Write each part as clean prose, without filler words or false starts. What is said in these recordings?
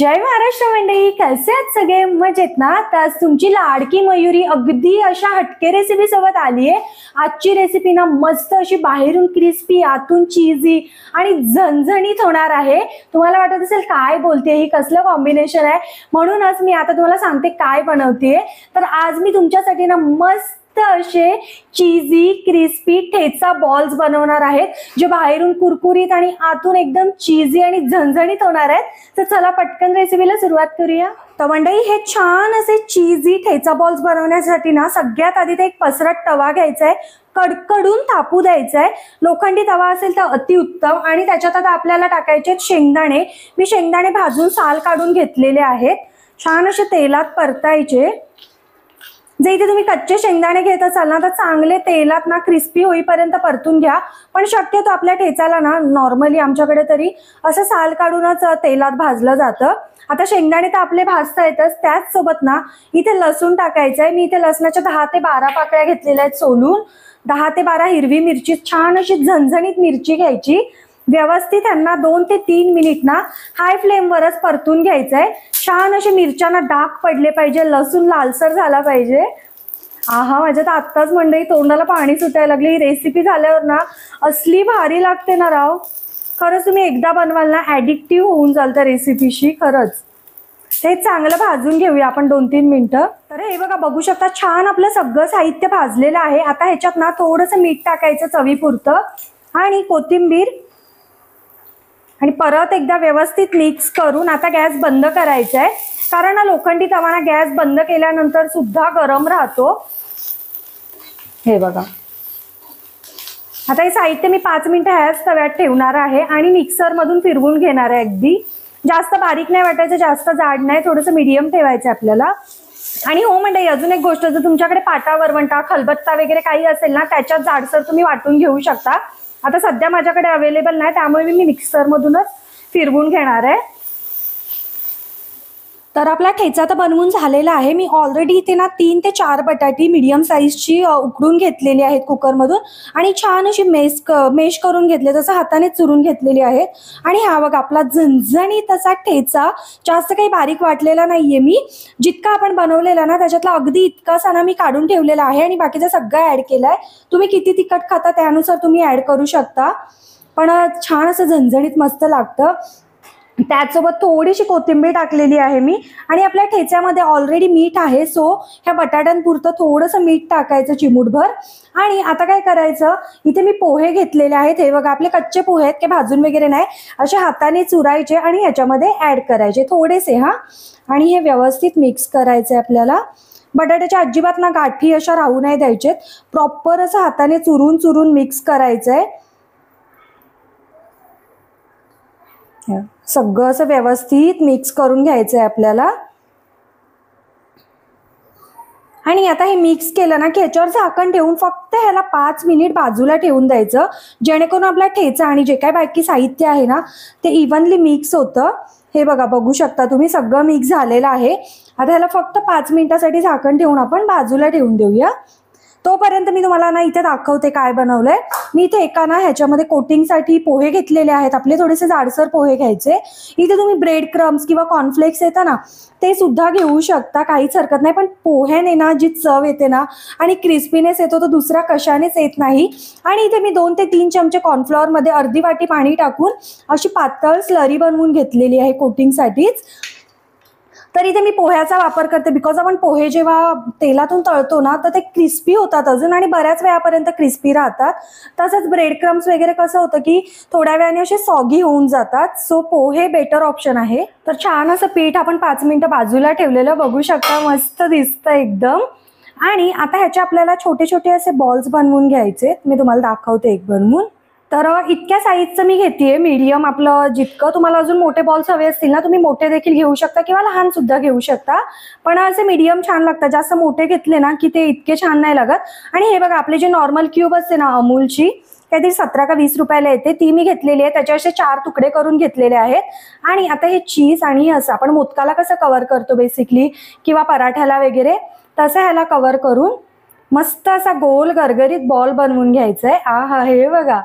जय महाराष्ट्र मंडळी, कसे आहात सगळे? मजेत ना? तर आज तुमची लाडकी मयुरी अगदी अशा हटके रेसिपी सोबत आली आहे। आजची रेसिपी ना मस्त अशी बाहेरून क्रिस्पी आतून चीजी आणि झणझणीत होणार आहे। तुम्हाला वाटत असेल काय बोलते ही, कसलं कॉम्बिनेशन आहे, म्हणूनच मी आता तुम्हाला सांगते काय बनवते। तर आज मी तुमच्यासाठी ना मस्त असे चीजी क्रिस्पी ठेचा बॉल्स बनवणार आहेत, जे बाहेरून कुरकुरीत आणि आतून एकदम चीजी आणि झणझणीत होणार आहेत। तर चला पटकन रेसिपीला सुरुवात करूया। तर मंडळी, हे छान असे चीजी ठेचा बॉल्स बनवण्यासाठी ना सगळ्यात आधी ते एक पसरट तवा घ्यायचा आहे, कडकडून तापू द्यायचा आहे। लोखंडी तवा असेल तर अतिउत्तम। आणि त्याच्यात आता आपल्याला टाकायचे शेंगदाणे। मी शेंगदाणे भाजून साल काढून घेतलेले आहेत, छान असे तेलात परतायचे। जे इथे तुम्ही कच्चे शेंगदाणे घेत असाल ना तर चांगले तेलात ना क्रिस्पी होईपर्यंत परतून घ्या। पण शक्यतो आपल्या ठेचाला ना नॉर्मली आमच्याकडे तरी असं साल काढूनच तेलात भाजलं जातं। आता शेंगदाणे तर आपले भाजता येतच, त्याच सोबत ना इथे लसूण टाकायचं आहे। मी इथे लसणाच्या 10 ते 12 पाकळ्या घेतलेल्या आहेत सोलून। 10 ते 12 हिरवी मिरची, छान अशी झणझणीत मिरची घ्यायची। व्यवस्थित त्यांना 2 ते 3 मिनिट ना हाय फ्लेमवरच परतून घ्यायचं आहे। छान असे मिरच्यांना डाग पडले पाहिजे, लसूण लालसर झाला पाहिजे। आहा, माझ्या तर आत्ताच मंडळी तोंडाला पाणी सुटायला लागले। ही रेसिपी झाल्यावर ना असली भारी लागते ना राव, खरंच तुम्ही एकदा बनवाल ना ॲडिक्टिव्ह होऊन जाल त्या रेसिपीशी खरंच। ते चांगलं भाजून घेऊया आपण 2-3 मिनिटं। तर हे बघा, बघू शकता छान आपलं सगळं साहित्य भाजलेलं आहे। आता ह्याच्यात ना थोडंसं मीठ टाकायचं चवीपुरतं आणि कोथिंबीर, आणि परत एकदा व्यवस्थित मिक्स करून आता गॅस बंद करायचा आहे, कारण लोखंडी तवा ना गॅस बंद केल्यानंतर सुद्धा गरम राहतो। हे बघा, आता हे साहित्य मी 5 मिनिटं ह्याच तव्यात ठेवणार आहे आणि मिक्सर मधून फिरवून घेणार आहे। अगदी जास्त बारीक नाही वाटायचं, जास्त जाड नाही, थोडंसं मीडियम ठेवायचं आपल्याला। आणि हो मंडळी, अजून एक गोष्ट, जर तुमच्याकडे पाटा वरवंटा खलबत्ता वगैरे काही असेल ना त्याच्यात जाडसर तुम्ही वाटून घेऊ शकता। आता सध्या माझ्याकडे अवेलेबल नाही, त्यामुळे मी मिक्सर मधूनच फिरवून घेणार आहे। तर आपला ठेचा तर बनवून झालेला आहे। मी ऑलरेडी इथे ना 3 ते 4 बटाटी मीडियम साईजची उकडून घेतलेली आहेत कुकरमधून, आणि छान अशी मेश करून घेतले, जसं हाताने चुरून घेतलेली आहेत। आणि हा बघा आपला झणझणीत असा ठेचा, जास्त काही बारीक वाटलेला नाहीये मी। जितका आपण बनवलेला ना त्याच्यातला अगदी इतकासा ना मी काढून ठेवलेला आहे, आणि बाकीचा सगळं ऍड केलाय। तुम्ही किती तिखट खाता त्यानुसार तुम्ही ऍड करू शकता, पण छान असं झणझणीत मस्त लागतं। त्याचसोबत थोडीशी कोथिंबीर टाकलेली आहे मी, आणि आपल्या ठेच्यामध्ये ऑलरेडी मीठ आहे, सो ह्या बटाट्यांपुरतं थोडंसं मीठ टाकायचं चिमूटभर। आणि आता काय करायचं, इथे मी पोहे घेतलेले आहेत। हे बघा, आपले कच्चे पोहे आहेत, काही भाजून वगैरे नाही, असे हाताने चुरायचे आणि ह्याच्यामध्ये ऍड करायचे थोडेसे हा, आणि हे व्यवस्थित मिक्स करायचे आपल्याला। बटाट्याच्या अजिबात ना गाठी अशा राहू नाही द्यायचेत, प्रॉपर असं हाताने चुरून चुरून मिक्स करायचंय। सगळं असं व्यवस्थित मिक्स करून घ्यायचंय आपल्याला। आणि आता हे मिक्स केलं ना की ह्याच्यावर झाकण ठेवून फक्त ह्याला 5 मिनिट बाजूला ठेवून द्यायचं, जेणेकरून आपला ठेचा आणि जे काही बाकी साहित्य आहे ना ते इव्हनली मिक्स होतं। हे बघा, बघू शकता तुम्ही सगळं मिक्स झालेलं आहे। आता ह्याला फक्त 5 मिनिटासाठी झाकण ठेवून आपण बाजूला ठेवून देऊया। तोपर्यंत मी तुम्हाला ना इथे दाखवते काय बनवलंय। मी इथे एका ना ह्याच्यामध्ये कोटिंगसाठी पोहे घेतलेले आहेत, आपले थोडेसे जाडसर पोहे घ्यायचे। इथे तुम्ही ब्रेड क्रम्स किंवा कॉर्नफ्लेक्स येतं ना ते सुद्धा घेऊ शकता, काहीच हरकत नाही। पण पोह्याने ना जी चव येते ना आणि क्रिस्पीनेस येतो तो दुसऱ्या कशानेच येत नाही। आणि इथे मी 2 ते 3 चमचे कॉर्नफ्लॉवर मध्ये अर्धी वाटी पाणी टाकून अशी पातळ स्लरी बनवून घेतलेली आहे कोटिंगसाठीच। तर इथे मी पोह्याचा वापर करते, बिकॉज आपण पोहे जेव्हा तेलातून तळतो ना तर ते क्रिस्पी होतात अजून, आणि बऱ्याच वेळापर्यंत क्रिस्पी राहतात। तसंच ब्रेड क्रम्स वगैरे कसं होतं की थोड्या वेळाने असे सॉगी होऊन जातात, सो पोहे बेटर ऑप्शन आहे। तर छान असं पीठ आपण 5 मिनिटं बाजूला ठेवलेलं, बघू शकता मस्त दिसतं एकदम। आणि आता ह्याचे आपल्याला छोटे छोटे असे बॉल्स बनवून घ्यायचे, मी तुम्हाला दाखवते एक बनवून। तर इतक्या साईजचं मी घेतेय, मीडियम, आपलं जितकं तुम्हाला अजून मोठे बॉल्स हवे असतील ना तुम्ही मोठे देखील घेऊ शकता किंवा लहान सुद्धा घेऊ शकता, पण असे मीडियम छान लागतात। जास्त मोठे घेतले ना की ते इतके छान नाही लागत। आणि हे बघा, आपले जे नॉर्मल क्यूब असते ना अमूलची, काहीतरी 17 का 20 रुपयाला येते, ती मी घेतलेली आहे। त्याचे असे 4 तुकडे करून घेतलेले आहेत। आणि आता हे चीज आणि हे असं आपण मोदकाला कसं कव्हर करतो बेसिकली, किंवा पराठ्याला वगैरे, तसं ह्याला कव्हर करून मस्त असा गोल गरगरीत बॉल बनवून घ्यायचा आहे। हे बघा,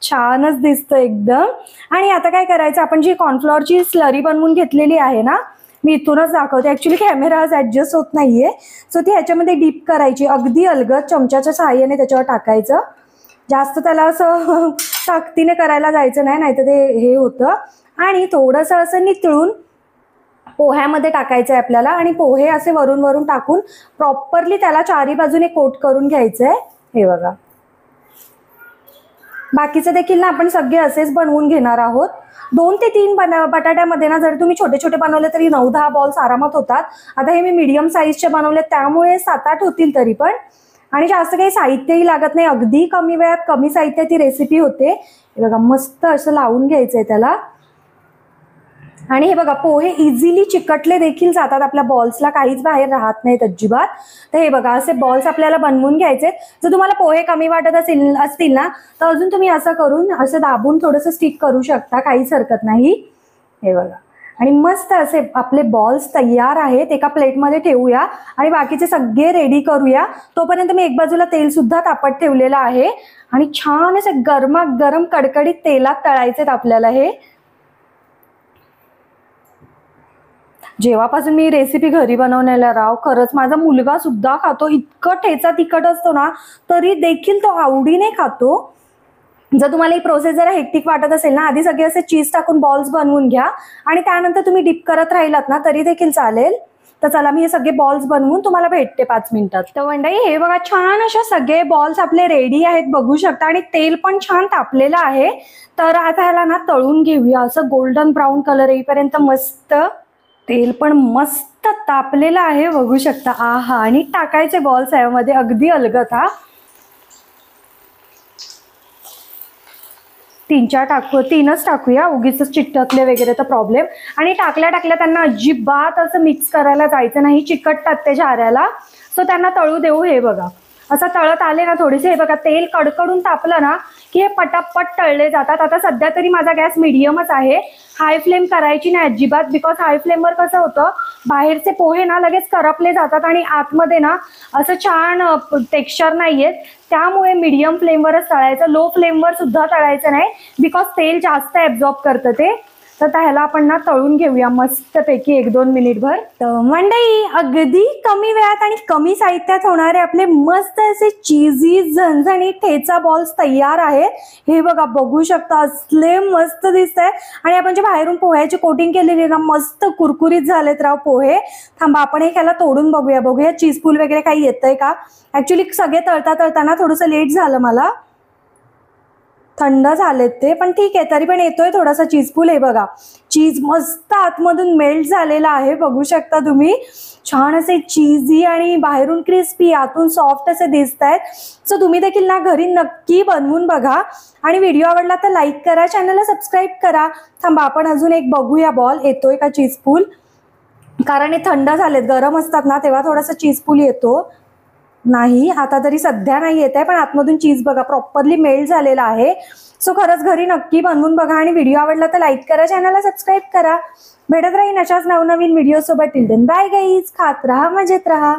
छानच दिसतं एकदम. आणि आता काय करायचं, आपण जी कॉर्नफ्लॉवरची स्लरी बनवून घेतलेली आहे ना, मी इथूनच दाखवते. ऍक्च्युली कॅमेरा आज ऍडजस्ट होत नाहीये. सो ती ह्याच्यामध्ये डीप करायची, अगदी अलगद चमच्याच्या सहाय्याने त्याच्यावर टाकायचं. जास्त त्याला असं ताकदीने करायला जायचं नाही, नाहीतर ते हे होतं. आणि थोडंसं असं नितळून पोह्यामध्ये टाकायचं आहे आपल्याला. आणि पोहे असे वरून वरून टाकून प्रॉपरली त्याला चारी बाजूने कोट करून घ्यायचंय. हे बघा, बाकीचे देखील ना आपण सगळे असेच बनवून घेणार आहोत. 2 ते 3 बटाट्यामध्ये ना, जर तुम्ही छोटे छोटे बनवले तरी 9-10 बॉल्स आरामात होतात. आता हे मी मीडियम साईजचे बनवले त्यामुळे 7-8 होतील तरी पण. आणि जास्त काही साहित्यही लागत नाही, अगदी कमी वेळात कमी साहित्यात ती रेसिपी होते. हे बघा, मस्त असं लावून घ्यायचंय त्याला. आणि हे बघा, पोहे इझिली चिकटले देखील जातात आपल्या बॉल्सला, काहीच बाहेर राहत नाहीत अजिबात. तर हे बघा, असे बॉल्स आपल्याला बनवून घ्यायचे. जर तुम्हाला पोहे कमी वाटत असतील ना, तर अजून तुम्ही असं करून असं दाबून थोडंसं स्टिक करू शकता, काहीच हरकत नाही. हे बघा, आणि मस्त असे आपले बॉल्स तयार आहेत. एका प्लेटमध्ये ठेवूया आणि बाकीचे सगळे रेडी करूया. तोपर्यंत मी एक बाजूला तेल सुद्धा तापत ठेवलेलं आहे. आणि छान असे गरमागरम कडकडीत तेलात तळायचे आपल्याला हे. जेव्हापासून मी रेसिपी घरी बनवण्याला राव, खरंच माझा मुलगा सुद्धा खातो. इतकं ठेचा तिखट असतो ना, तरी देखील तो आवडीने खातो. जर तुम्हाला ही प्रोसेस जरा हेक्टिक वाटत असेल ना, आधी सगळे असे चीज टाकून बॉल्स बनवून घ्या आणि त्यानंतर तुम्ही डिप करत राहिलात ना तरी देखील चालेल. तर चला, मी हे सगळे बॉल्स बनवून तुम्हाला भेटते 5 मिनिटात. तर मंडळी, हे बघा, छान अशा सगळे बॉल्स आपले रेडी आहेत, बघू शकता. आणि तेल पण छान तापलेलं आहे. तर आता ह्याला ना तळून घेऊया, असं गोल्डन ब्राऊन कलर येईपर्यंत. मस्त तेल पण मस्त तापलेलं आहे, बघू शकता. आहा, आणि टाकायचे बॉल्स यामध्ये अगदी अलगद. हा, 3-4 टाकूया, उगीच चिकटले वगैरे तर प्रॉब्लेम. आणि टाकल्या त्यांना अजिबात असं मिक्स करायला जायचं नाही, चिकटतात ते झाऱ्याला. सो त्यांना तळू देऊ. हे बघा, असं तळत आले ना थोडेसे, हे बघा, तेल कडकडून तापलं ना की हे पटापट तळले जातात. आता सध्या तरी माझा गॅस मीडियमच आहे, हाय फ्लेम करायची नाही अजिबात. बिकॉज हाय फ्लेमवर कसं होतं, बाहेरचे पोहे ना लगेच करपले जातात आणि आतमध्ये ना असं छान टेक्स्चर नाही येत. त्यामुळे मीडियम फ्लेमवरच तळायचं, लो फ्लेमवर सुद्धा तळायचं नाही, बिकॉज तेल जास्त ॲब्झॉर्ब करतं ते. तर त्याला आपण ना तळून घेऊया मस्तपैकी 1-2 मिनिटभर. तर मंडळी, अगदी कमी वेळात आणि कमी साहित्यात होणारे आपले मस्त असे चीजी झणझणीत ठेचा बॉल्स तयार आहेत. हे बघा, बघू शकता, असले मस्त दिसत आहे. आणि आपण जे बाहेरून पोह्याची कोटिंग केलेली ना, मस्त कुरकुरीत झालेत राव पोहे. थांबा, आपण एक ह्याला तोडून बघूया चीज पूल वगैरे काही येतंय का. ऍक्च्युली सगळे तळताना थोडंसं लेट झालं, मला थंड झालेत ते, पण ठीक आहे, तरी पण येतोय थोडासा चीज पूल. हे बघा, चीज मस्त आतमधून मेल्ट झालेला आहे, बघू शकता तुम्ही. छान असे चीजी आणि बाहेरून क्रिस्पी, आतून सॉफ्ट असे दिसत आहेत. सो तुम्ही देखील ना घरी नक्की बनवून बघा. आणि व्हिडिओ आवडला तर लाईक करा, चॅनलला सबस्क्राईब करा. थांबा, आपण अजून एक बघूया बॉल येतोय का चीज पूल, कारण हे थंड झालेत, गरम असतात ना तेव्हा थोडासा चीज पूल येतो. नाही, आता तरी सध्या नाही येत आहे, पण आतमधून चीज बघा प्रॉपरली मेल्ट झालेला आहे. सो खरंच घरी नक्की बनवून बघा. आणि व्हिडिओ आवडला तर लाईक करा, चॅनलला सबस्क्राईब करा. भेटत राहीन अशाच नवनवीन व्हिडिओ सोबत. टिल देन बाय गाईज, खात राहा, मजेत राहा.